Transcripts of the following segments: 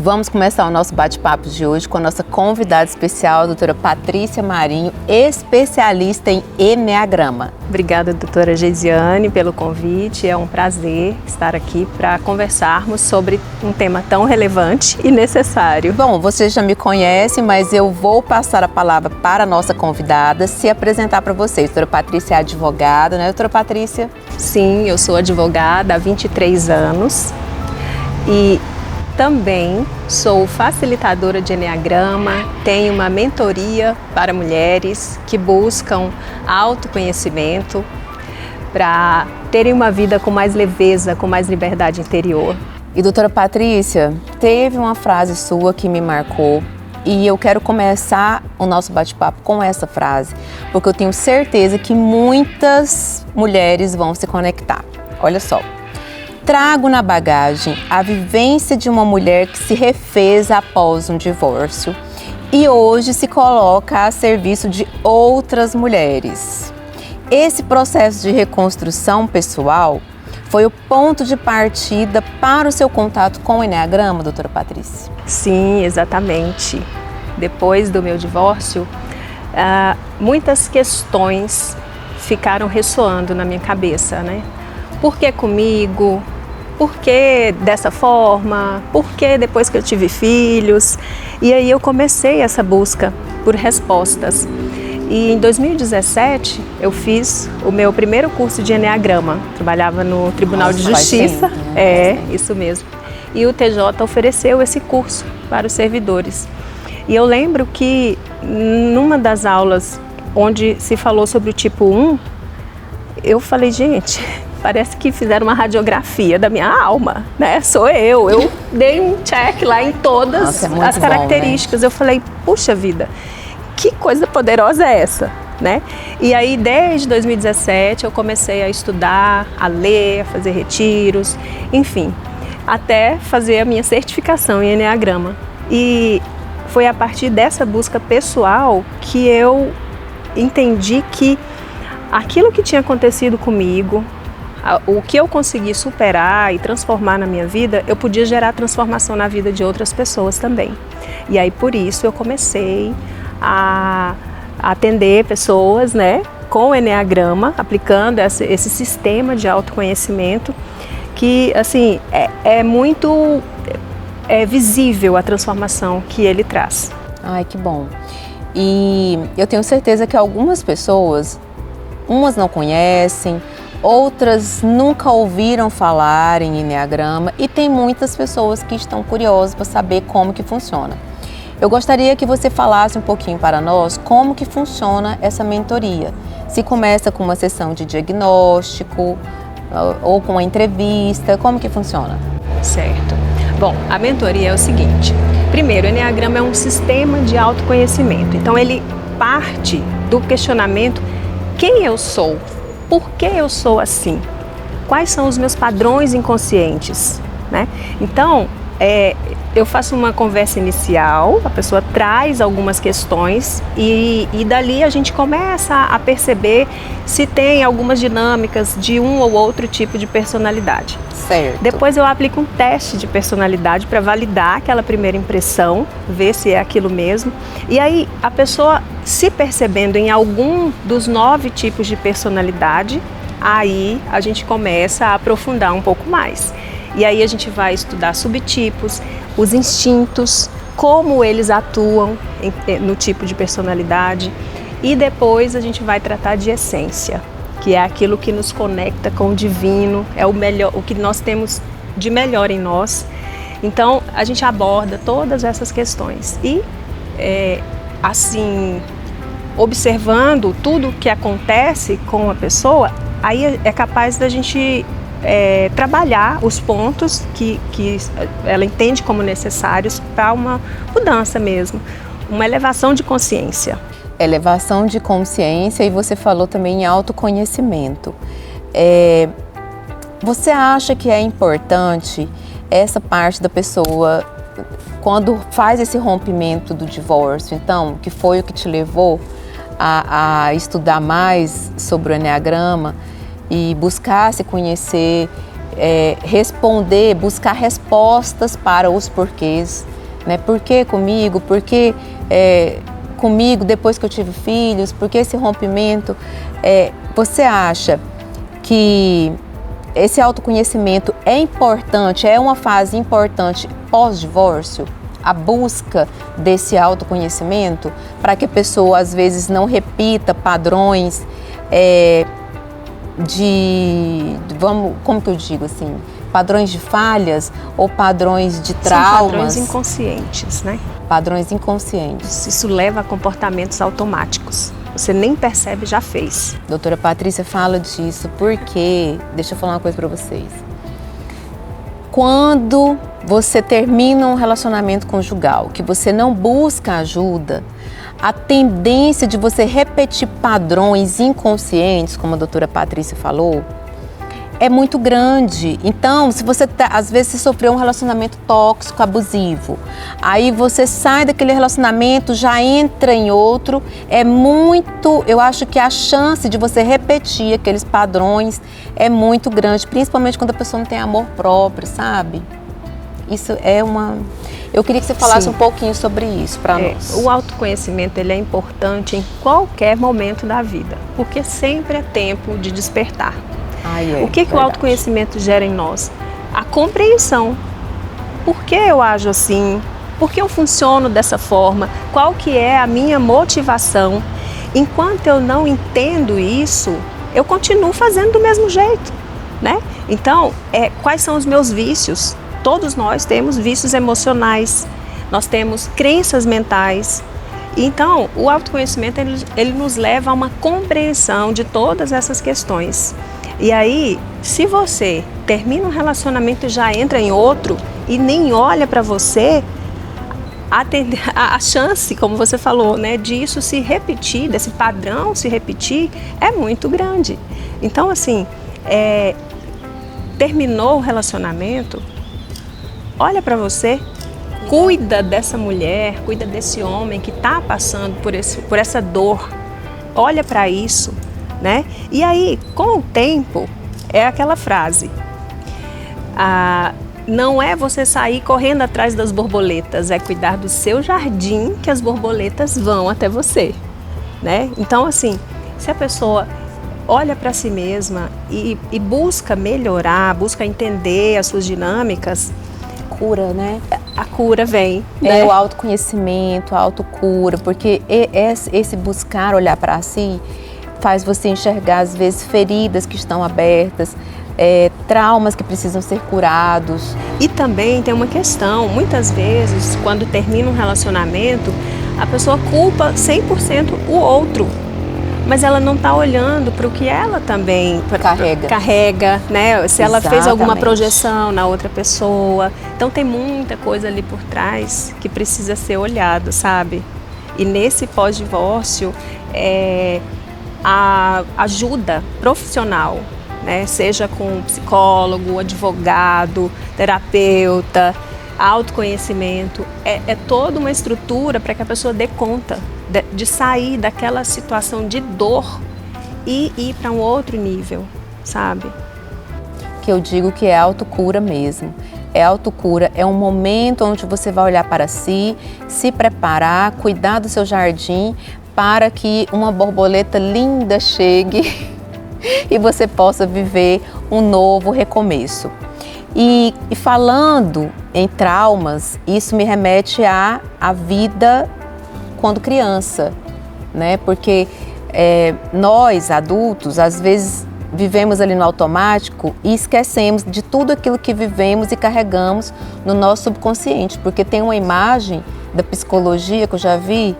Vamos começar o nosso bate-papo de hoje com a nossa convidada especial, a doutora Patrícia Marinho, especialista em Eneagrama. Obrigada, doutora Geisiane, pelo convite. É um prazer estar aqui para conversarmos sobre um tema tão relevante e necessário. Bom, vocês já me conhecem, mas eu vou passar a palavra para a nossa convidada se apresentar para vocês. A doutora Patrícia é advogada, né, doutora Patrícia? Sim, eu sou advogada há 23 anos e também sou facilitadora de Eneagrama, tenho uma mentoria para mulheres que buscam autoconhecimento para terem uma vida com mais leveza, com mais liberdade interior. E doutora Patrícia, teve uma frase sua que me marcou e eu quero começar o nosso bate-papo com essa frase, porque eu tenho certeza que muitas mulheres vão se conectar. Olha só. Trago na bagagem a vivência de uma mulher que se refez após um divórcio e hoje se coloca a serviço de outras mulheres. Esse processo de reconstrução pessoal foi o ponto de partida para o seu contato com o Eneagrama, doutora Patrícia? Sim, exatamente. Depois do meu divórcio, muitas questões ficaram ressoando na minha cabeça, né? Por que comigo? Por que dessa forma? Por que depois que eu tive filhos? E aí eu comecei essa busca por respostas. E em 2017 eu fiz o meu primeiro curso de Eneagrama. Trabalhava no Tribunal de Justiça. Isso mesmo. E o TJ ofereceu esse curso para os servidores. E eu lembro que numa das aulas onde se falou sobre o tipo 1, eu falei, gente, parece que fizeram uma radiografia da minha alma, né? Sou eu dei um check lá em todas as características. Bom, né? Eu falei, puxa vida, que coisa poderosa é essa, né? E aí, desde 2017, eu comecei a estudar, a ler, a fazer retiros, enfim, até fazer a minha certificação em Eneagrama. E foi a partir dessa busca pessoal que eu entendi que aquilo que tinha acontecido comigo, o que eu consegui superar e transformar na minha vida, eu podia gerar transformação na vida de outras pessoas também. E aí, por isso, eu comecei a atender pessoas, né, com o Eneagrama, aplicando esse sistema de autoconhecimento, que, assim, é muito visível a transformação que ele traz. Ai, que bom. E eu tenho certeza que algumas pessoas, umas não conhecem, outras nunca ouviram falar em Eneagrama e tem muitas pessoas que estão curiosas para saber como que funciona. Eu gostaria que você falasse um pouquinho para nós como que funciona essa mentoria. Se começa com uma sessão de diagnóstico ou com uma entrevista, como que funciona? Certo. Bom, a mentoria é o seguinte. Primeiro, o Eneagrama é um sistema de autoconhecimento. Então, ele parte do questionamento: quem eu sou? Por que eu sou assim? Quais são os meus padrões inconscientes, né? Então, eu faço uma conversa inicial, a pessoa traz algumas questões e dali a gente começa a perceber se tem algumas dinâmicas de um ou outro tipo de personalidade. Certo. Depois eu aplico um teste de personalidade para validar aquela primeira impressão, ver se é aquilo mesmo. E aí a pessoa, se percebendo em algum dos 9 tipos de personalidade, aí a gente começa a aprofundar um pouco mais. E aí a gente vai estudar subtipos, os instintos, como eles atuam no tipo de personalidade. E depois a gente vai tratar de essência, que é aquilo que nos conecta com o divino, é o melhor, o que nós temos de melhor em nós. Então a gente aborda todas essas questões e assim, observando tudo o que acontece com a pessoa, aí é capaz da gente trabalhar os pontos que ela entende como necessários para uma mudança mesmo, uma elevação de consciência. Elevação de consciência, e você falou também em autoconhecimento. Você acha que é importante essa parte da pessoa, quando faz esse rompimento do divórcio, então, que foi o que te levou a estudar mais sobre o Eneagrama e buscar se conhecer, responder, buscar respostas para os porquês, né? Por que comigo? Por que comigo depois que eu tive filhos? Por que esse rompimento? Você acha que esse autoconhecimento é importante, é uma fase importante pós-divórcio? A busca desse autoconhecimento para que a pessoa às vezes não repita padrões como que eu digo assim, padrões de falhas ou padrões de traumas. São padrões inconscientes, né? Padrões inconscientes. Isso leva a comportamentos automáticos. Você nem percebe, já fez. Doutora Patrícia fala disso porque, deixa eu falar uma coisa para vocês. Quando você termina um relacionamento conjugal, que você não busca ajuda, a tendência de você repetir padrões inconscientes, como a doutora Patrícia falou, é muito grande. Então, se você às vezes você sofreu um relacionamento tóxico, abusivo, aí você sai daquele relacionamento, já entra em outro, eu acho que a chance de você repetir aqueles padrões é muito grande, principalmente quando a pessoa não tem amor próprio, sabe? Isso eu queria que você falasse um pouquinho sobre isso para nós. O autoconhecimento, ele é importante em qualquer momento da vida, porque sempre é tempo de despertar. O que o autoconhecimento gera em nós? A compreensão. Por que eu ajo assim? Por que eu funciono dessa forma? Qual que é a minha motivação? Enquanto eu não entendo isso, eu continuo fazendo do mesmo jeito, né? Então, quais são os meus vícios? Todos nós temos vícios emocionais, nós temos crenças mentais. Então, o autoconhecimento, ele nos leva a uma compreensão de todas essas questões. E aí, se você termina um relacionamento e já entra em outro e nem olha para você, a chance, como você falou, né, disso se repetir, desse padrão se repetir, é muito grande. Então, assim, terminou o relacionamento, olha para você, cuida dessa mulher, cuida desse homem que está passando por essa dor, olha para isso. Né? E aí, com o tempo, é aquela frase, não é você sair correndo atrás das borboletas, é cuidar do seu jardim que as borboletas vão até você, né? Então, assim, se a pessoa olha para si mesma e busca melhorar, busca entender as suas dinâmicas, cura, né? A cura vem. Né? O autoconhecimento, a autocura, porque esse buscar olhar para si faz você enxergar, às vezes, feridas que estão abertas, traumas que precisam ser curados. E também tem uma questão, muitas vezes, quando termina um relacionamento, a pessoa culpa 100% o outro, mas ela não está olhando para o que ela também carrega, né? Se ela fez alguma projeção na outra pessoa. Então tem muita coisa ali por trás que precisa ser olhado, sabe? E nesse pós-divórcio, a ajuda profissional, né? Seja com psicólogo, advogado, terapeuta, autoconhecimento, é toda uma estrutura para que a pessoa dê conta de sair daquela situação de dor e ir para um outro nível, sabe? Que eu digo que é autocura mesmo. É autocura, é um momento onde você vai olhar para si, se preparar, cuidar do seu jardim, para que uma borboleta linda chegue e você possa viver um novo recomeço. E falando em traumas, isso me remete à vida quando criança, né? Porque nós, adultos, às vezes vivemos ali no automático e esquecemos de tudo aquilo que vivemos e carregamos no nosso subconsciente, porque tem uma imagem da psicologia que eu já vi,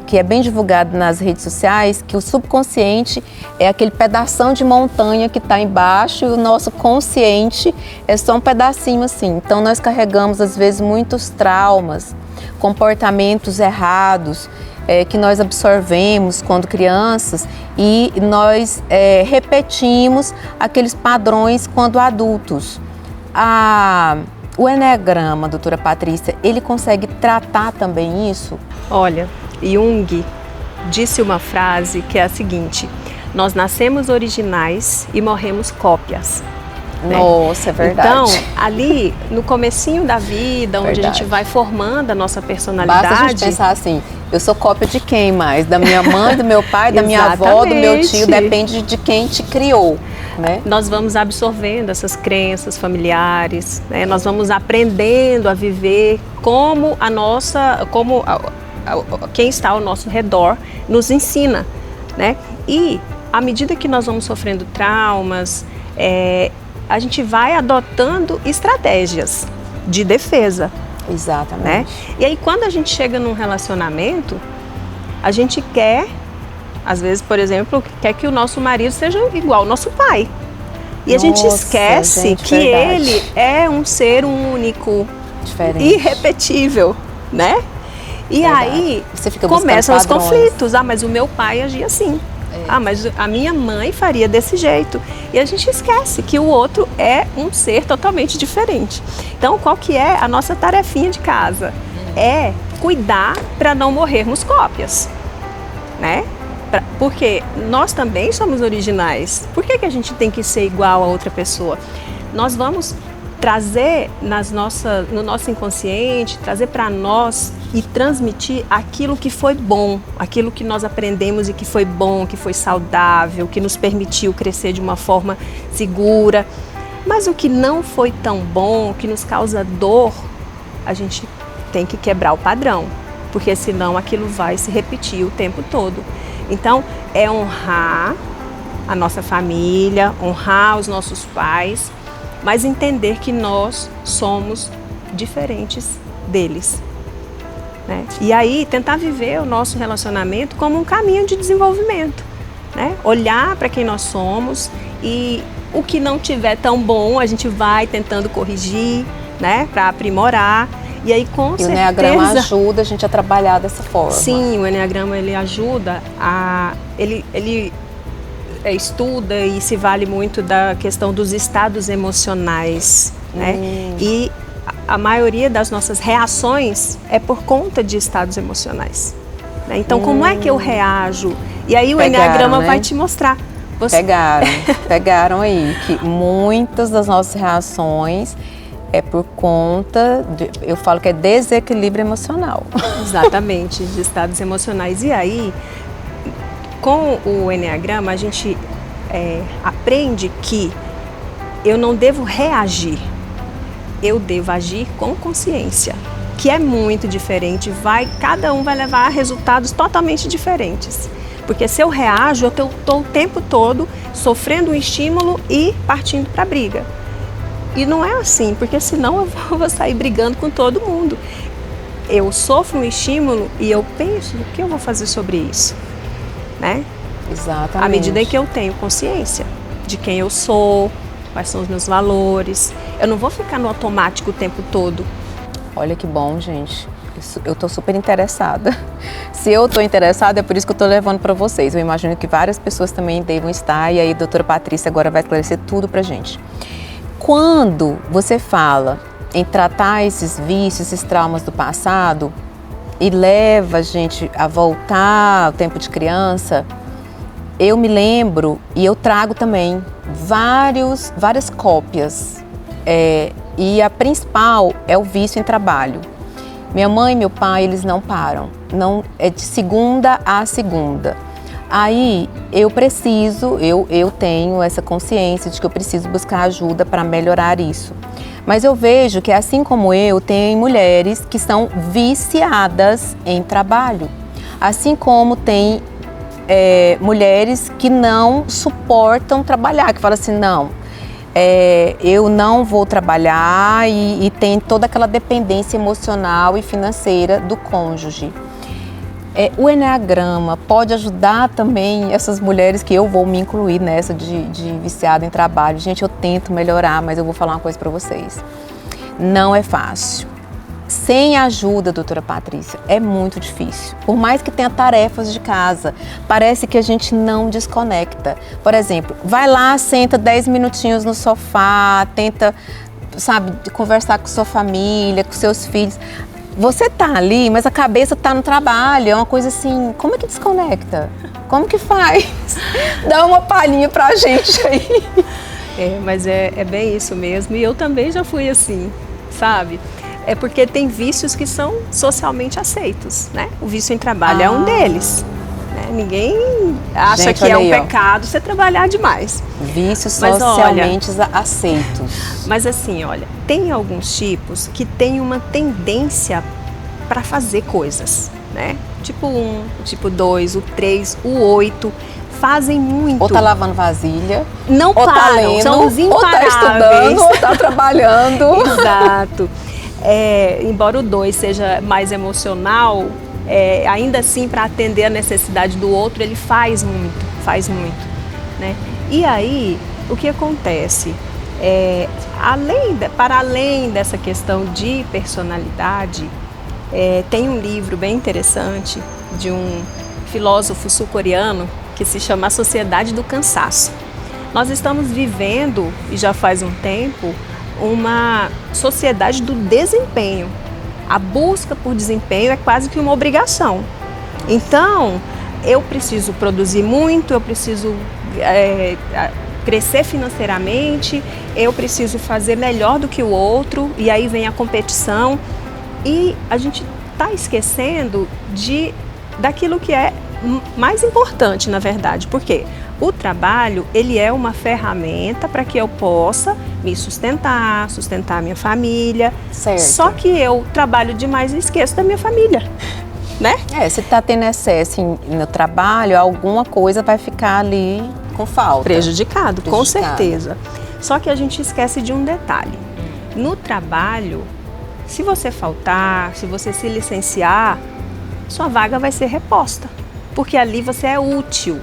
que é bem divulgado nas redes sociais, que o subconsciente é aquele pedação de montanha que está embaixo e o nosso consciente é só um pedacinho assim. Então nós carregamos às vezes muitos traumas, comportamentos errados que nós absorvemos quando crianças e nós repetimos aqueles padrões quando adultos. O Eneagrama, doutora Patrícia, ele consegue tratar também isso? Olha, Jung disse uma frase que é a seguinte: nós nascemos originais e morremos cópias. Nossa, é verdade. Então, ali no comecinho da vida, onde a gente vai formando a nossa personalidade. Basta a gente pensar assim, eu sou cópia de quem mais? Da minha mãe, do meu pai, da minha avó, do meu tio, depende de quem te criou. Né? Nós vamos absorvendo essas crenças familiares, né? Nós vamos aprendendo a viver como quem está ao nosso redor nos ensina, né? E à medida que nós vamos sofrendo traumas, a gente vai adotando estratégias de defesa. Exatamente. Né? E aí quando a gente chega num relacionamento, a gente quer, às vezes, por exemplo, quer que o nosso marido seja igual ao nosso pai. E a gente esquece que ele é um ser único, diferente, irrepetível, né? E aí começam os conflitos. Ah, mas o meu pai agia assim. Ah, mas a minha mãe faria desse jeito. E a gente esquece que o outro é um ser totalmente diferente. Então, qual que é a nossa tarefinha de casa? É cuidar para não morrermos cópias, né? Porque nós também somos originais. Por que a gente tem que ser igual a outra pessoa? Nós vamos trazer no nosso inconsciente, trazer para nós e transmitir aquilo que foi bom, aquilo que nós aprendemos e que foi bom, que foi saudável, que nos permitiu crescer de uma forma segura. Mas o que não foi tão bom, que nos causa dor, a gente tem que quebrar o padrão, porque senão aquilo vai se repetir o tempo todo. Então, é honrar a nossa família, honrar os nossos pais, mas entender que nós somos diferentes deles, né? E aí, tentar viver o nosso relacionamento como um caminho de desenvolvimento, né? Olhar para quem nós somos e o que não tiver tão bom, a gente vai tentando corrigir, né? Para aprimorar. E aí, com certeza... o Enneagrama ajuda a gente a trabalhar dessa forma. Sim, o Enneagrama, ele ajuda a... Ele estuda e se vale muito da questão dos estados emocionais, né? E a maioria das nossas reações é por conta de estados emocionais, né? Então, como é que eu reajo? E aí o Enneagrama, né, vai te mostrar. Pegaram aí que muitas das nossas reações é por conta, eu falo que é desequilíbrio emocional. Exatamente, de estados emocionais. E aí, com o Enneagrama, a gente aprende que eu não devo reagir, eu devo agir com consciência, que é muito diferente, cada um vai levar a resultados totalmente diferentes. Porque se eu reajo, eu estou o tempo todo sofrendo um estímulo e partindo para a briga. E não é assim, porque senão eu vou sair brigando com todo mundo. Eu sofro um estímulo e eu penso, o que eu vou fazer sobre isso? Né? Exatamente. À medida em que eu tenho consciência de quem eu sou, quais são os meus valores, eu não vou ficar no automático o tempo todo. Olha que bom, gente. Eu tô super interessada. Se eu tô interessada, é por isso que eu tô levando para vocês. Eu imagino que várias pessoas também devam estar, e aí a doutora Patrícia agora vai esclarecer tudo pra gente. Quando você fala em tratar esses vícios, esses traumas do passado e leva a gente a voltar ao tempo de criança, eu me lembro e eu trago também várias cópias. E a principal é o vício em trabalho. Minha mãe e meu pai, eles não param. Não, é de segunda a segunda. Aí eu tenho essa consciência de que eu preciso buscar ajuda para melhorar isso. Mas eu vejo que, assim como eu, tem mulheres que são viciadas em trabalho. Assim como tem mulheres que não suportam trabalhar, que falam assim, não, eu não vou trabalhar e tem toda aquela dependência emocional e financeira do cônjuge. O Enneagrama pode ajudar também essas mulheres, que eu vou me incluir nessa de viciada em trabalho. Gente, eu tento melhorar, mas eu vou falar uma coisa para vocês. Não é fácil. Sem a ajuda, doutora Patrícia, é muito difícil. Por mais que tenha tarefas de casa, parece que a gente não desconecta. Por exemplo, vai lá, senta 10 minutinhos no sofá, tenta, sabe, conversar com sua família, com seus filhos. Você tá ali, mas a cabeça tá no trabalho, é uma coisa assim, como é que desconecta? Como que faz? Dá uma palhinha pra gente aí. Mas é bem isso mesmo. E eu também já fui assim, sabe? É porque tem vícios que são socialmente aceitos, né? O vício em trabalho é um deles. Né? Ninguém acha Gente, que é um aí, pecado você trabalhar demais. Vícios socialmente aceitos. Mas assim, olha, tem alguns tipos que têm uma tendência para fazer coisas, né? Tipo 1, o tipo 2, o 3, o 8, fazem muito. Ou tá lavando vasilha, não ou param, tá lendo, são os imparáveis. Ou tá estudando, ou tá trabalhando. Exato. Embora o 2 seja mais emocional, ainda assim, para atender a necessidade do outro, ele faz muito, né? E aí, o que acontece? Para além dessa questão de personalidade, tem um livro bem interessante de um filósofo sul-coreano que se chama A Sociedade do Cansaço. Nós estamos vivendo, e já faz um tempo, uma sociedade do desempenho. A busca por desempenho é quase que uma obrigação. Então, eu preciso produzir muito, eu preciso crescer financeiramente, eu preciso fazer melhor do que o outro, e aí vem a competição. E a gente está esquecendo daquilo que é mais importante, na verdade. Por quê? O trabalho, ele é uma ferramenta para que eu possa me sustentar minha família. Certo. Só que eu trabalho demais e esqueço da minha família, né? Se tá tendo excesso no trabalho, alguma coisa vai ficar ali com falta. Prejudicado, com certeza. Só que a gente esquece de um detalhe. No trabalho, se você faltar, se você se licenciar, sua vaga vai ser reposta, porque ali você é útil.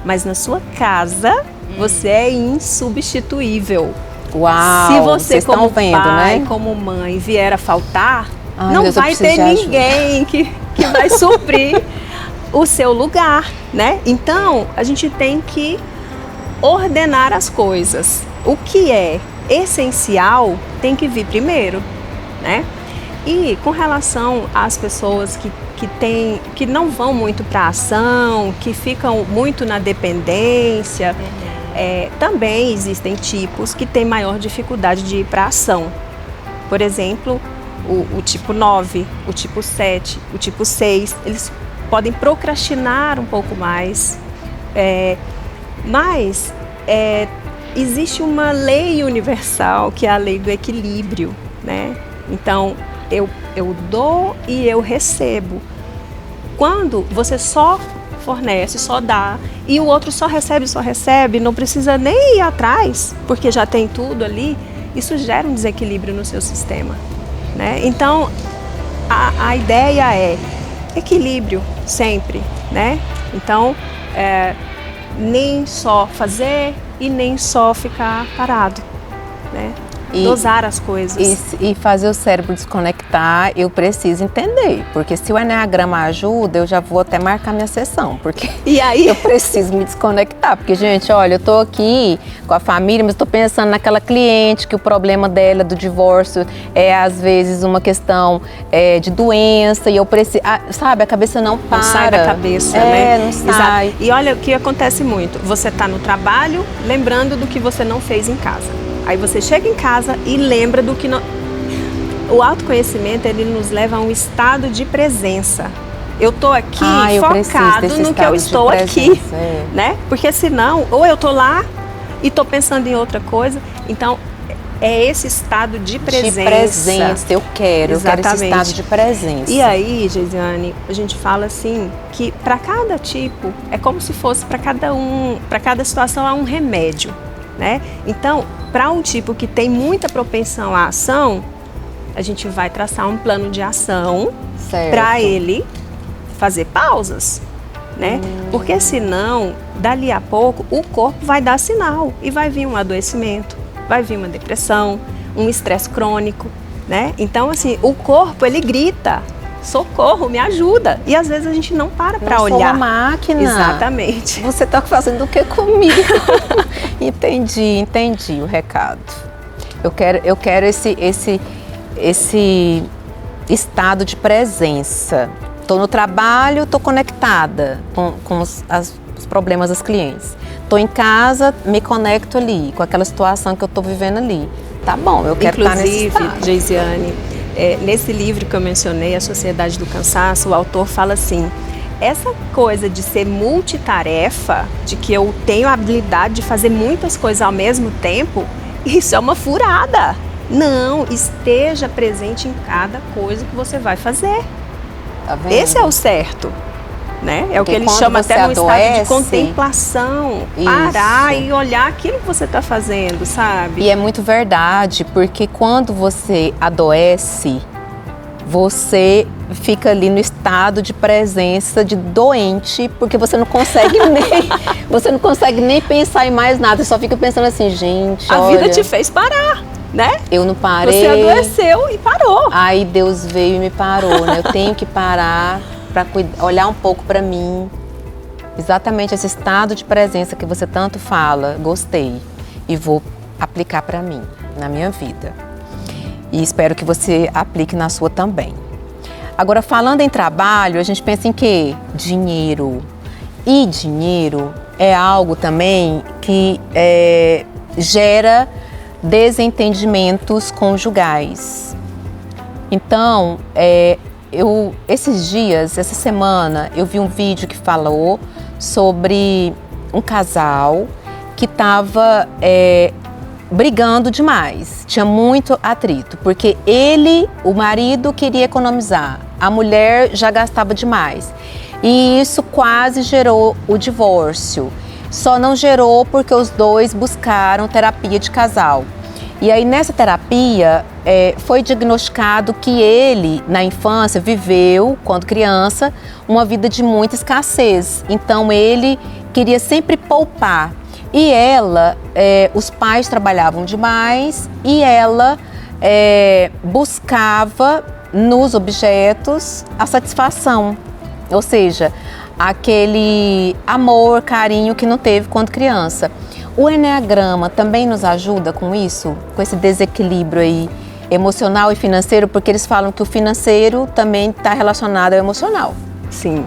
Mas na sua casa, você é insubstituível. Uau! Se você, como vendo, pai, né? como mãe, vier a faltar, não Deus, vai ter ninguém que vai suprir o seu lugar, né? Então, a gente tem que ordenar as coisas. O que é essencial tem que vir primeiro, né? E com relação às pessoas que não vão muito para a ação, que ficam muito na dependência, também existem tipos que têm maior dificuldade de ir para a ação. Por exemplo, o tipo 9, o tipo 7, o tipo 6, eles podem procrastinar um pouco mais, mas existe uma lei universal que é a lei do equilíbrio, né? Então, eu dou e eu recebo. Quando você só fornece, só dá, e o outro só recebe, não precisa nem ir atrás, porque já tem tudo ali, isso gera um desequilíbrio no seu sistema, né? Então, a ideia é equilíbrio sempre, né? Então, nem só fazer e nem só ficar parado, né? Dosar as coisas. E fazer o cérebro desconectar, eu preciso entender. Porque se o Enneagrama ajuda, eu já vou até marcar minha sessão. Porque e aí? Eu preciso me desconectar. Porque, gente, olha, eu tô aqui com a família, mas tô pensando naquela cliente que o problema dela, do divórcio, é às vezes uma questão de doença. E eu preciso, sabe, a cabeça não para. Não sai da cabeça, né? Não sai. Exato. E olha o que acontece muito. Você tá no trabalho, lembrando do que você não fez em casa. Aí você chega em casa e lembra do que... O autoconhecimento, ele nos leva a um estado de presença. Eu estou aqui focado no que eu estou aqui, né? Porque senão, ou eu estou lá e estou pensando em outra coisa. Então, é esse estado de presença. De presença, eu quero esse estado de presença. E aí, Geisiane, a gente fala assim, que para cada tipo, é como se fosse para cada situação há um remédio, né? Então, para um tipo que tem muita propensão à ação, a gente vai traçar um plano de ação para ele fazer pausas, né? Porque senão, dali a pouco, o corpo vai dar sinal e vai vir um adoecimento, vai vir uma depressão, um estresse crônico, né? Então, assim, o corpo, ele grita, socorro, me ajuda. E às vezes a gente não para para olhar. Sou uma máquina. Exatamente. Você está fazendo o que comigo? Entendi o recado. Eu quero esse estado de presença. Estou no trabalho, estou conectada com as os problemas das clientes. Estou em casa, me conecto ali com aquela situação que eu estou vivendo ali. Tá bom, eu quero estar nesse estado. Inclusive, Geisiane, nesse livro que eu mencionei, A Sociedade do Cansaço, o autor fala assim: essa coisa de ser multitarefa, de que eu tenho a habilidade de fazer muitas coisas ao mesmo tempo, isso é uma furada. Não, esteja presente em cada coisa que você vai fazer. Tá vendo? Esse é o certo. Né? É o que ele chama até no estado de contemplação. Parar e olhar aquilo que você está fazendo, sabe? E é muito verdade, porque quando você adoece, você fica ali no estado de presença de doente, porque você não consegue nem pensar em mais nada, você só fica pensando assim, gente, a vida te fez parar, né? Eu não parei. Você adoeceu e parou. Aí Deus veio e me parou, né? Eu tenho que parar para olhar um pouco para mim. Exatamente esse estado de presença que você tanto fala, gostei e vou aplicar para mim, na minha vida. E espero que você aplique na sua também. Agora, falando em trabalho, a gente pensa em quê? Dinheiro. E dinheiro é algo também que gera desentendimentos conjugais. Então, esses dias, essa semana, eu vi um vídeo que falou sobre um casal que estava brigando demais, tinha muito atrito, porque o marido queria economizar, a mulher já gastava demais. E isso quase gerou o divórcio. Só não gerou porque os dois buscaram terapia de casal. E aí nessa terapia foi diagnosticado que ele, na infância, viveu, quando criança, uma vida de muita escassez. Então ele queria sempre poupar. E ela, os pais trabalhavam demais e ela buscava nos objetos a satisfação. Ou seja, aquele amor, carinho que não teve quando criança. O Eneagrama também nos ajuda com isso, com esse desequilíbrio aí emocional e financeiro, porque eles falam que o financeiro também está relacionado ao emocional. Sim.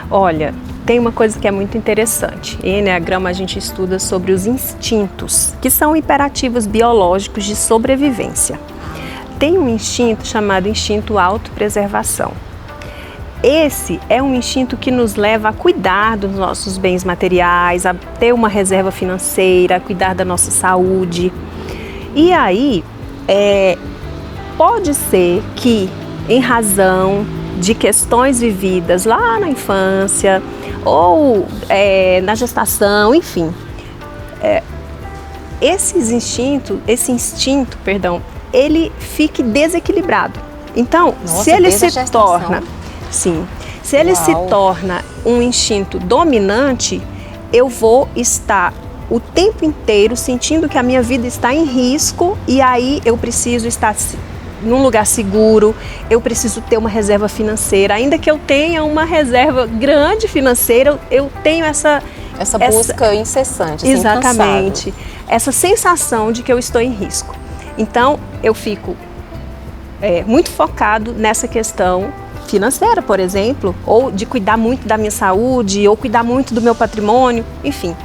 Olha, tem uma coisa que é muito interessante. Em Eneagrama a gente estuda sobre os instintos, que são imperativos biológicos de sobrevivência. Tem um instinto chamado instinto autopreservação. Esse é um instinto que nos leva a cuidar dos nossos bens materiais, a ter uma reserva financeira, a cuidar da nossa saúde. E aí, pode ser que, em razão de questões vividas lá na infância ou na gestação, enfim, esse instinto, ele fique desequilibrado. Então, Nossa, se ele se torna... Sim. Se ele se torna um instinto dominante, eu vou estar o tempo inteiro sentindo que a minha vida está em risco e aí eu preciso estar num lugar seguro, eu preciso ter uma reserva financeira. Ainda que eu tenha uma reserva grande financeira, eu tenho essa busca incessante. Assim, exatamente. Incansável. Essa sensação de que eu estou em risco. Então, eu fico muito focado nessa questão financeira, por exemplo, ou de cuidar muito da minha saúde, ou cuidar muito do meu patrimônio, enfim.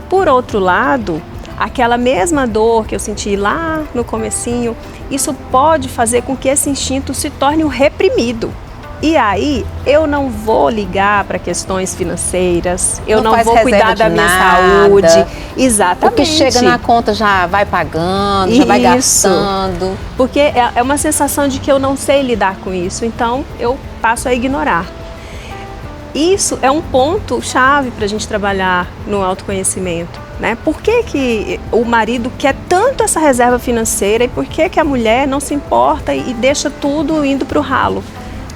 Por outro lado, aquela mesma dor que eu senti lá no comecinho, isso pode fazer com que esse instinto se torne um reprimido. E aí, eu não vou ligar para questões financeiras, eu não vou cuidar da minha saúde. Exatamente. Porque chega na conta já vai pagando, já vai gastando. Porque é uma sensação de que eu não sei lidar com isso, então eu passo a ignorar. Isso é um ponto chave para a gente trabalhar no autoconhecimento, né? Por que o marido quer tanto essa reserva financeira e por que a mulher não se importa e deixa tudo indo para o ralo?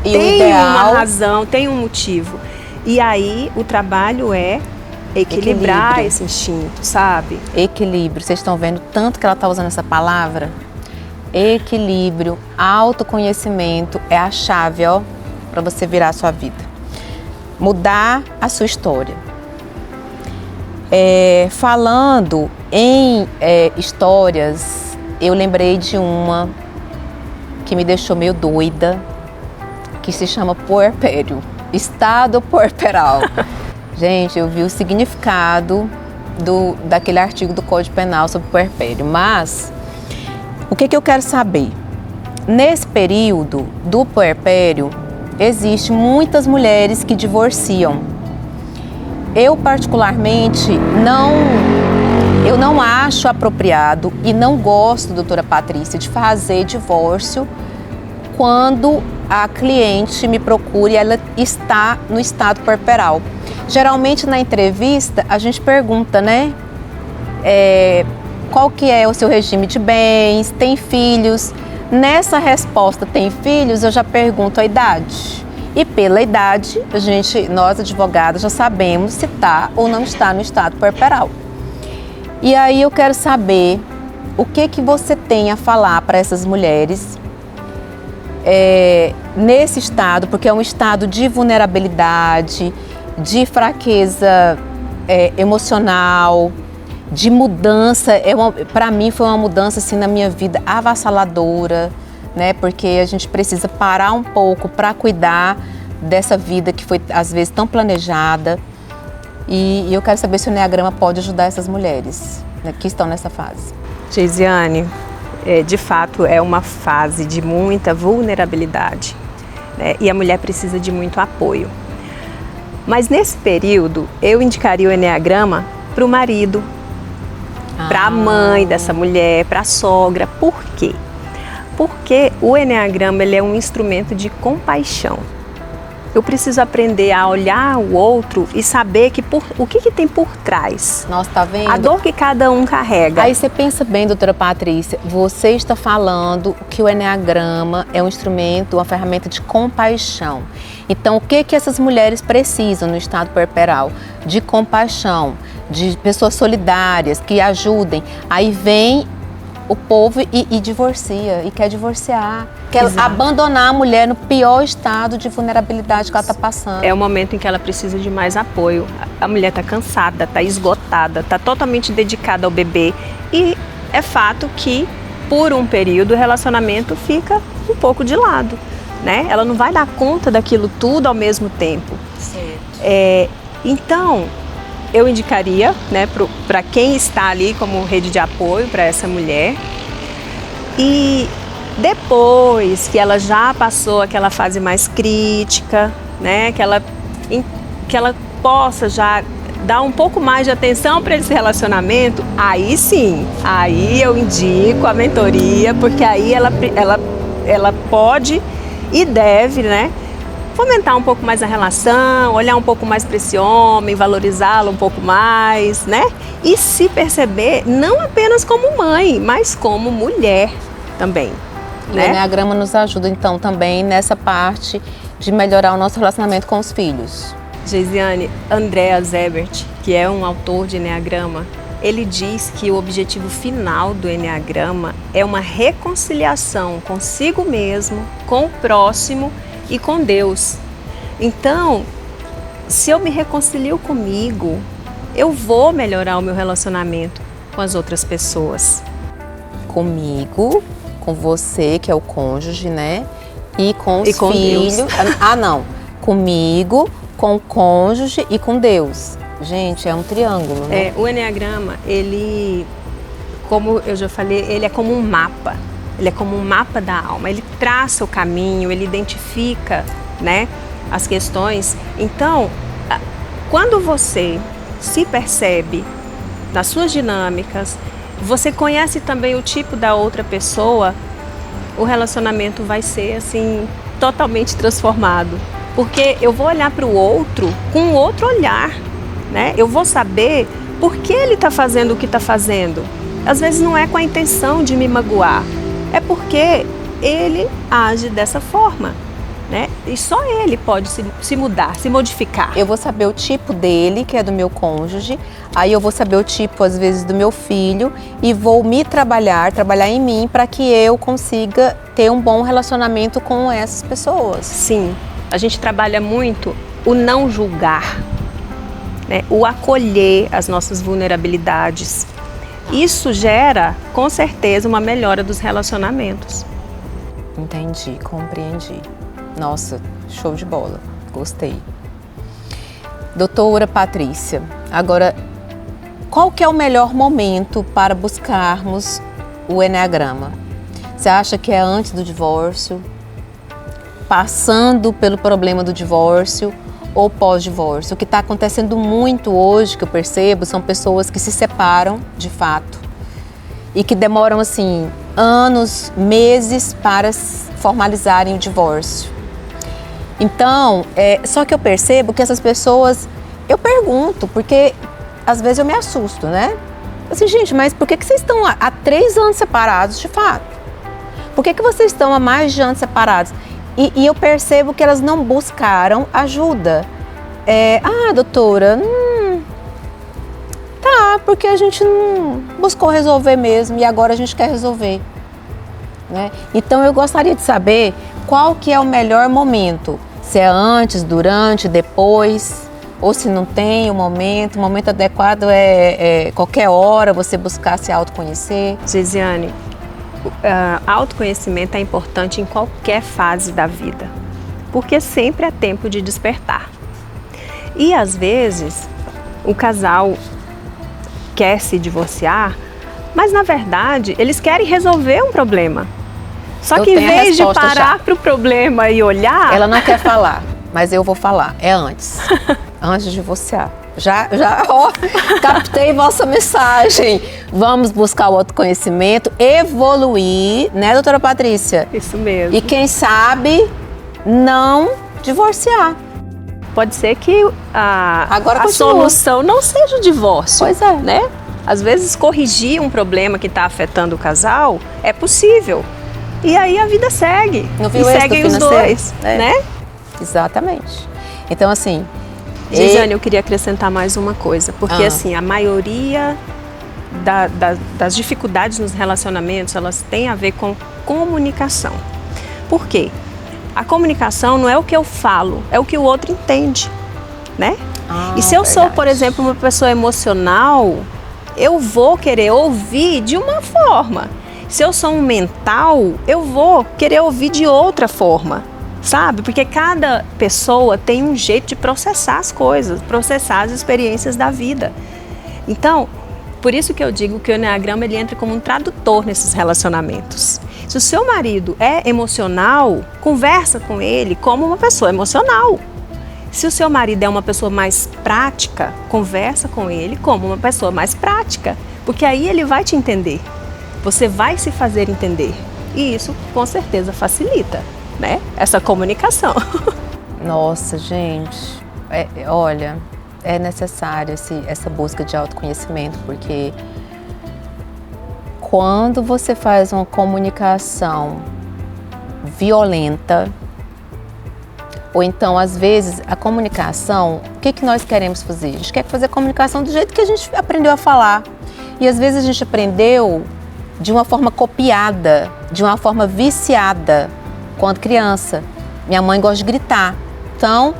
E tem uma razão, tem um motivo. E aí o trabalho é equilibrar esse instinto, sabe? Equilíbrio. Vocês estão vendo tanto que ela está usando essa palavra? Equilíbrio, autoconhecimento é a chave, para você virar a sua vida. Mudar a sua história. Falando em histórias, eu lembrei de uma que me deixou meio doida, que se chama puerpério, estado puerperal. Gente, eu vi o significado daquele artigo do Código Penal sobre o puerpério, mas o que eu quero saber? Nesse período do puerpério, existem muitas mulheres que divorciam. Eu, particularmente, eu não acho apropriado e não gosto, doutora Patrícia, de fazer divórcio quando a cliente me procura e ela está no estado puerperal. Geralmente na entrevista a gente pergunta, né? Qual que é o seu regime de bens, tem filhos? Nessa resposta, tem filhos, eu já pergunto a idade. E pela idade, nós advogadas já sabemos se está ou não está no estado puerperal. E aí eu quero saber o que você tem a falar para essas mulheres nesse estado, porque é um estado de vulnerabilidade, de fraqueza emocional, de mudança. Para mim foi uma mudança assim, na minha vida avassaladora, né? Porque a gente precisa parar um pouco para cuidar dessa vida que foi às vezes tão planejada. E eu quero saber se o Enneagrama pode ajudar essas mulheres, né, que estão nessa fase. Geisiane, de fato é uma fase de muita vulnerabilidade, né? E a mulher precisa de muito apoio. Mas nesse período eu indicaria o Enneagrama para o marido, para a mãe dessa mulher, para a sogra. Por quê? Porque o Enneagrama ele é um instrumento de compaixão. Eu preciso aprender a olhar o outro e saber o que tem por trás. Nossa, tá vendo? A dor que cada um carrega. Aí você pensa bem, doutora Patrícia, você está falando que o Enneagrama é um instrumento, uma ferramenta de compaixão. Então, o que essas mulheres precisam no estado puerperal? De compaixão, de pessoas solidárias que ajudem. Aí vem o povo e divorcia, e quer divorciar. Quer abandonar a mulher no pior estado de vulnerabilidade que ela está passando. É o momento em que ela precisa de mais apoio. A mulher está cansada, está esgotada, está totalmente dedicada ao bebê. E é fato que, por um período, o relacionamento fica um pouco de lado, né? Ela não vai dar conta daquilo tudo ao mesmo tempo. Certo. Então, eu indicaria, né, para quem está ali como rede de apoio para essa mulher. E depois que ela já passou aquela fase mais crítica, né, que ela possa já dar um pouco mais de atenção para esse relacionamento, aí sim, aí eu indico a mentoria, porque aí ela pode e deve, né, fomentar um pouco mais a relação, olhar um pouco mais para esse homem, valorizá-lo um pouco mais, né? E se perceber não apenas como mãe, mas como mulher também. E o Enneagrama nos ajuda então também nessa parte de melhorar o nosso relacionamento com os filhos. Geisiane, Andreas Ebert, que é um autor de Enneagrama, ele diz que o objetivo final do Enneagrama é uma reconciliação consigo mesmo, com o próximo e com Deus. Então, se eu me reconcilio comigo, eu vou melhorar o meu relacionamento com as outras pessoas. Comigo, com você, que é o cônjuge, né? E com os com filhos. Deus. Não. Comigo, com o cônjuge e com Deus. Gente, é um triângulo, né? O Enneagrama, ele, como eu já falei, ele é como um mapa. Ele é como um mapa da alma, ele traça o caminho, ele identifica, né, as questões. Então, quando você se percebe nas suas dinâmicas, você conhece também o tipo da outra pessoa, o relacionamento vai ser assim, totalmente transformado. Porque eu vou olhar para o outro com outro olhar, né? Eu vou saber por que ele está fazendo o que está fazendo. Às vezes não é com a intenção de me magoar, é porque ele age dessa forma, né? E só ele pode se mudar, se modificar. Eu vou saber o tipo dele, que é do meu cônjuge, aí eu vou saber o tipo, às vezes, do meu filho e vou trabalhar em mim para que eu consiga ter um bom relacionamento com essas pessoas. Sim, a gente trabalha muito o não julgar, né? O acolher as nossas vulnerabilidades. Isso gera, com certeza, uma melhora dos relacionamentos. Entendi, compreendi. Nossa, show de bola, gostei. Doutora Patrícia, agora, qual que é o melhor momento para buscarmos o Eneagrama? Você acha que é antes do divórcio, passando pelo problema do divórcio ou pós-divórcio? O que está acontecendo muito hoje, que eu percebo, são pessoas que se separam, de fato, e que demoram, assim, anos, meses para formalizarem o divórcio. Então, só que eu percebo que essas pessoas, eu pergunto, porque às vezes eu me assusto, né? Assim, gente, mas por que vocês estão há 3 anos separados, de fato? Por que vocês estão há mais de anos separados? E eu percebo que elas não buscaram ajuda. Doutora, tá, porque a gente não buscou resolver mesmo e agora a gente quer resolver, né? Então eu gostaria de saber qual que é o melhor momento. Se é antes, durante, depois, ou se não tem o momento adequado é qualquer hora você buscar se autoconhecer. Geisiane, autoconhecimento é importante em qualquer fase da vida, porque sempre é tempo de despertar. E às vezes o casal quer se divorciar, mas na verdade eles querem resolver um problema. Só que em vez de parar para o problema e olhar... Ela não quer falar, mas eu vou falar, é antes. Antes de divorciar. Já, captei vossa mensagem. Vamos buscar o autoconhecimento, evoluir, né, doutora Patrícia? Isso mesmo. E quem sabe, não divorciar. Pode ser que a solução não seja o divórcio. Pois é. Né? Às vezes, corrigir um problema que está afetando o casal é possível. E aí a vida segue. E seguem os dois, né? Exatamente. Então, assim... Geisiane, eu queria acrescentar mais uma coisa. Porque, assim, a maioria das dificuldades nos relacionamentos, elas têm a ver com comunicação. Por quê? A comunicação não é o que eu falo, é o que o outro entende, né? E se eu sou, por exemplo, uma pessoa emocional, eu vou querer ouvir de uma forma. Se eu sou um mental, eu vou querer ouvir de outra forma, sabe? Porque cada pessoa tem um jeito de processar as coisas, processar as experiências da vida. Então, por isso que eu digo que o Eneagrama ele entra como um tradutor nesses relacionamentos. Se o seu marido é emocional, conversa com ele como uma pessoa emocional. Se o seu marido é uma pessoa mais prática, conversa com ele como uma pessoa mais prática, porque aí ele vai te entender. Você vai se fazer entender. E isso, com certeza, facilita, né? Essa comunicação. Nossa, gente. Olha, é necessária essa busca de autoconhecimento, porque quando você faz uma comunicação violenta, ou então, às vezes, a comunicação, o que nós queremos fazer? A gente quer fazer a comunicação do jeito que a gente aprendeu a falar. E às vezes a gente aprendeu de uma forma copiada, de uma forma viciada, quando criança. Minha mãe gosta de gritar. Então,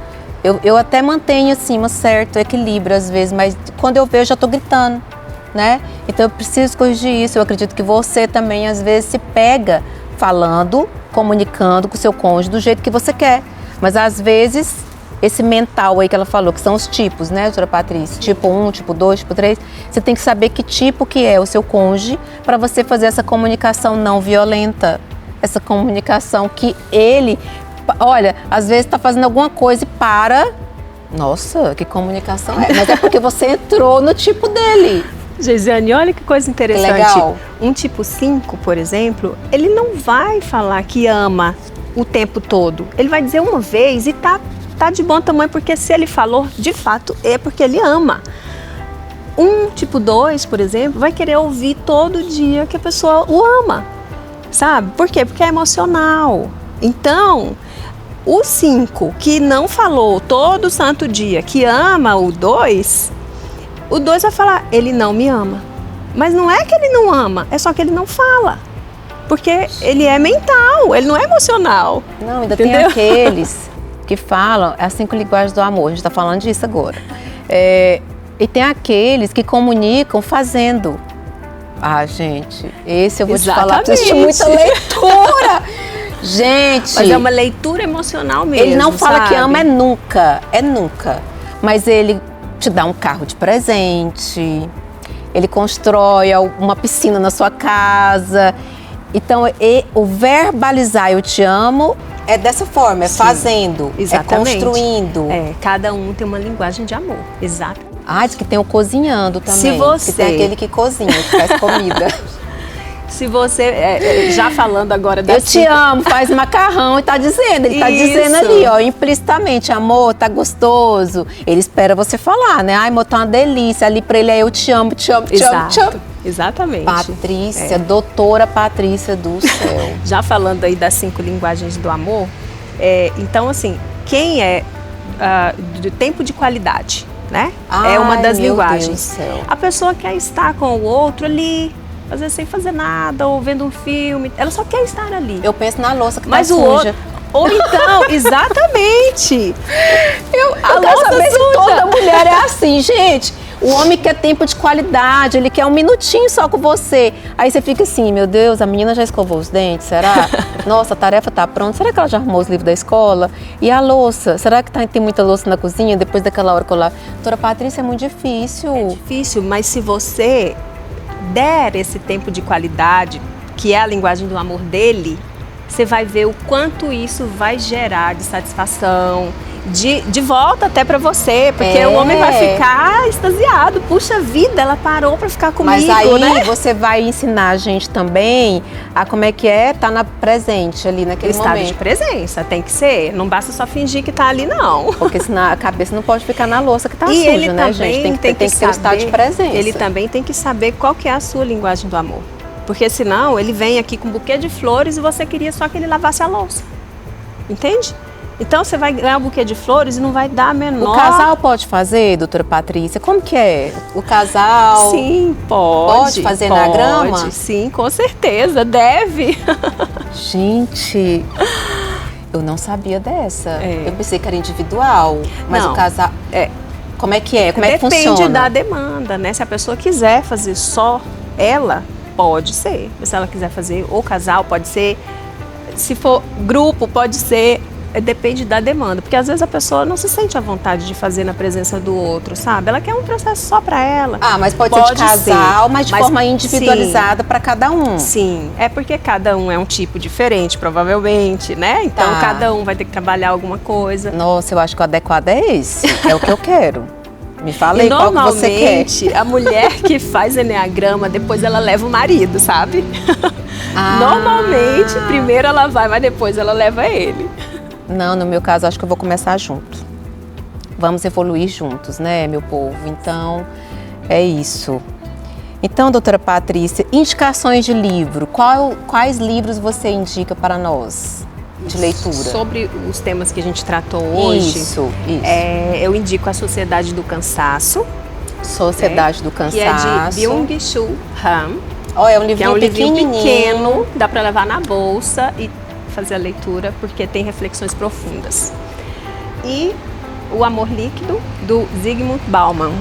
eu até mantenho assim um certo equilíbrio às vezes, mas quando eu vejo, eu já estou gritando, né? Então eu preciso corrigir isso. Eu acredito que você também às vezes se pega falando, comunicando com o seu cônjuge do jeito que você quer. Mas às vezes, esse mental aí que ela falou, que são os tipos, né, doutora Patrícia? Tipo 1, tipo 2, tipo 3. Você tem que saber que tipo que é o seu cônjuge para você fazer essa comunicação não violenta. Essa comunicação que ele, olha, às vezes está fazendo alguma coisa e para. Nossa, que comunicação é? Mas é porque você entrou no tipo dele. Geisiane, olha que coisa interessante. Que legal. Um tipo 5, por exemplo, ele não vai falar que ama o tempo todo. Ele vai dizer uma vez e tá de bom tamanho, porque se ele falou, de fato, é porque ele ama. Um tipo 2, por exemplo, vai querer ouvir todo dia que a pessoa o ama, sabe? Por quê? Porque é emocional. Então, o 5, que não falou todo santo dia que ama o 2 vai falar, ele não me ama. Mas não é que ele não ama, é só que ele não fala. Porque ele é mental, ele não é emocional. Não, ainda entendeu? Tem aqueles que falam, é as 5 linguagens do amor, a gente está falando disso agora. E tem aqueles que comunicam fazendo. Ah, gente, esse eu vou te falar, preciso de muita leitura. Gente. Mas é uma leitura emocional mesmo. Ele não fala sabe? que ama, é nunca. mas ele te dá um carro de presente, ele constrói uma piscina na sua casa. Então, o verbalizar eu te amo é dessa forma, é Sim, fazendo, exatamente. é construindo. Cada um tem uma linguagem de amor, exato. Ah, diz que tem o cozinhando também. Se você... Que tem aquele que cozinha, que faz comida. Se você, já falando agora da... Eu te amo, faz macarrão e tá dizendo, ele tá dizendo ali, ó, implicitamente, amor, tá gostoso. Ele espera você falar, né? Ai, amor, tá uma delícia. Ali pra ele é eu te amo, te amo, te amo, te amo. Exatamente. Patrícia, doutora Patrícia do céu. Já falando aí das 5 linguagens do amor, então assim, quem do tempo de qualidade, né? É uma das linguagens. Deus do céu. A pessoa quer estar com o outro ali, às vezes sem fazer nada, ou vendo um filme, ela só quer estar ali. Eu penso na louça que mas tá o suja. outro, ou então, exatamente. Eu quero saber se toda mulher é assim, gente. O homem quer tempo de qualidade, ele quer um minutinho só com você. Aí você fica assim, meu Deus, a menina já escovou os dentes, será? Nossa, a tarefa tá pronta, será que ela já arrumou os livros da escola? E a louça, será que tem muita louça na cozinha depois daquela hora que eu lá? Doutora Patrícia, é muito difícil. É difícil, mas se você der esse tempo de qualidade, que é a linguagem do amor dele, você vai ver o quanto isso vai gerar de satisfação, de volta até pra você, porque o homem vai ficar extasiado. Puxa vida, ela parou pra ficar comigo, mas aí, né? você vai ensinar a gente também a como é que tá na presente ali naquele Estado momento. de presença, tem que ser. Não basta só fingir que tá ali, não. Porque senão a cabeça não pode ficar na louça que tá E suja, ele né, também gente? Tem que ter saber, o estado de presença. Ele também tem que saber qual que é a sua linguagem do amor. Porque senão ele vem aqui com um buquê de flores e você queria só que ele lavasse a louça. Entende? Então você vai ganhar um buquê de flores e não vai dar a menor... O casal pode fazer, doutora Patrícia? Como que é? O casal... Sim, pode. Pode fazer na grama? Sim, com certeza, deve. Gente, eu não sabia dessa. Eu pensei que era individual, mas Não, o casal... Como é que é? Como é que funciona? Depende da demanda, né? Se a pessoa quiser fazer só ela, pode ser. Se ela quiser fazer o casal, pode ser. Se for grupo, pode ser. Depende da demanda, porque às vezes a pessoa não se sente à vontade de fazer na presença do outro, sabe? Ela quer um processo só para ela. Ah, mas pode ser de casal, mas de forma individualizada para cada um. Sim, é porque cada um é um tipo diferente, provavelmente, né? Então cada um vai ter que trabalhar alguma coisa. Nossa, eu acho que o adequado é esse. É o que eu quero. Me fala aí qual que você quer. Normalmente, a mulher que faz eneagrama, depois ela leva o marido, sabe? Normalmente, primeiro ela vai, mas depois ela leva ele. Não, no meu caso, acho que eu vou começar junto. Vamos evoluir juntos, né, meu povo? Então, é isso. Então, doutora Patrícia, indicações de livro. Quais livros você indica para nós de leitura? Sobre os temas que a gente tratou hoje, isso. Eu indico A Sociedade do Cansaço. Sociedade do Cansaço. Que é de Byung-Chul Han. É um livrinho pequeno, dá para levar na bolsa e fazer a leitura, porque tem reflexões profundas. E O Amor Líquido, do Zygmunt Bauman,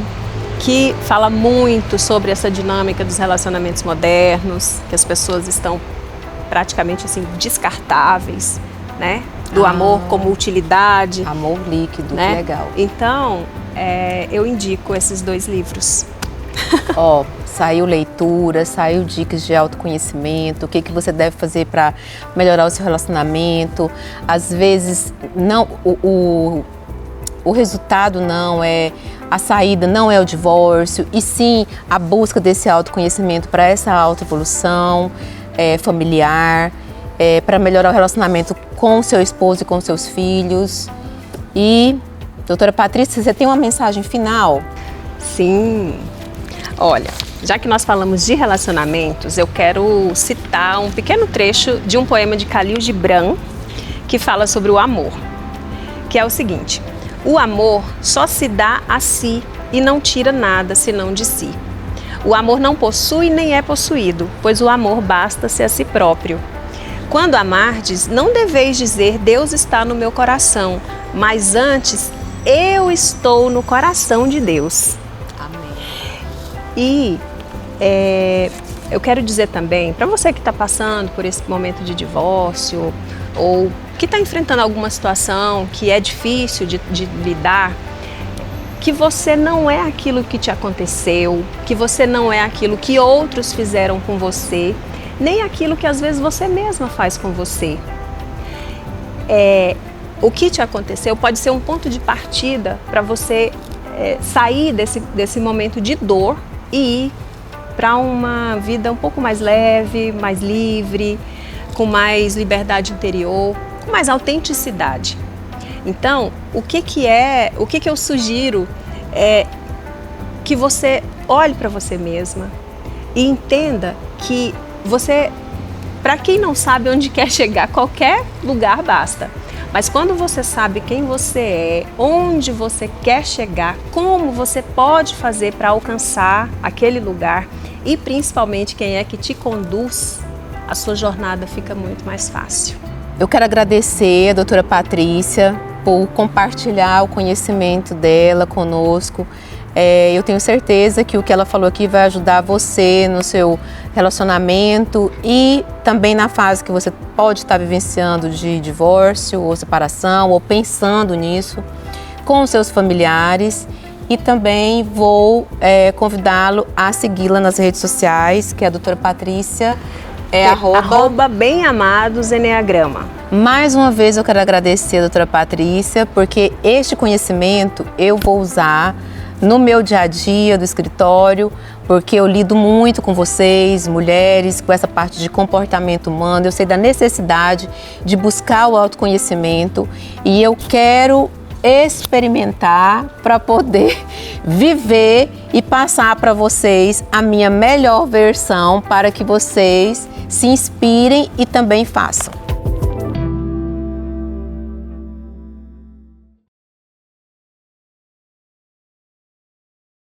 que fala muito sobre essa dinâmica dos relacionamentos modernos, que as pessoas estão praticamente assim descartáveis, né? Do amor como utilidade. Amor líquido, né? Que legal. Então, eu indico esses 2 livros. Saiu leitura, saiu dicas de autoconhecimento, o que você deve fazer para melhorar o seu relacionamento. Às vezes, não, o resultado não é, a saída não é o divórcio, e sim a busca desse autoconhecimento para essa autoevolução familiar, para melhorar o relacionamento com o seu esposo e com seus filhos. E, doutora Patrícia, você tem uma mensagem final? Sim. Olha, já que nós falamos de relacionamentos, eu quero citar um pequeno trecho de um poema de Khalil Gibran que fala sobre o amor, que é o seguinte: o amor só se dá a si e não tira nada senão de si. O amor não possui nem é possuído, pois o amor basta-se a si próprio. Quando amardes, não deveis dizer Deus está no meu coração, mas antes eu estou no coração de Deus. E eu quero dizer também, para você que está passando por esse momento de divórcio ou que está enfrentando alguma situação que é difícil de lidar, que você não é aquilo que te aconteceu, que você não é aquilo que outros fizeram com você, nem aquilo que às vezes você mesma faz com você. O que te aconteceu pode ser um ponto de partida para você sair desse momento de dor e ir para uma vida um pouco mais leve, mais livre, com mais liberdade interior, com mais autenticidade. Então, o que eu sugiro é que você olhe para você mesma e entenda que você, para quem não sabe onde quer chegar, qualquer lugar basta. Mas quando você sabe quem você é, onde você quer chegar, como você pode fazer para alcançar aquele lugar e principalmente quem é que te conduz, a sua jornada fica muito mais fácil. Eu quero agradecer a doutora Patrícia por compartilhar o conhecimento dela conosco. Eu tenho certeza que o que ela falou aqui vai ajudar você no seu relacionamento e também na fase que você pode estar vivenciando de divórcio ou separação ou pensando nisso com os seus familiares. E também vou convidá-lo a segui-la nas redes sociais, que é a doutora Patrícia. @ Bem Amados Eneagrama. Mais uma vez eu quero agradecer a doutora Patrícia, porque este conhecimento eu vou usar no meu dia a dia do escritório, porque eu lido muito com vocês, mulheres, com essa parte de comportamento humano. Eu sei da necessidade de buscar o autoconhecimento e eu quero experimentar para poder viver e passar para vocês a minha melhor versão para que vocês se inspirem e também façam.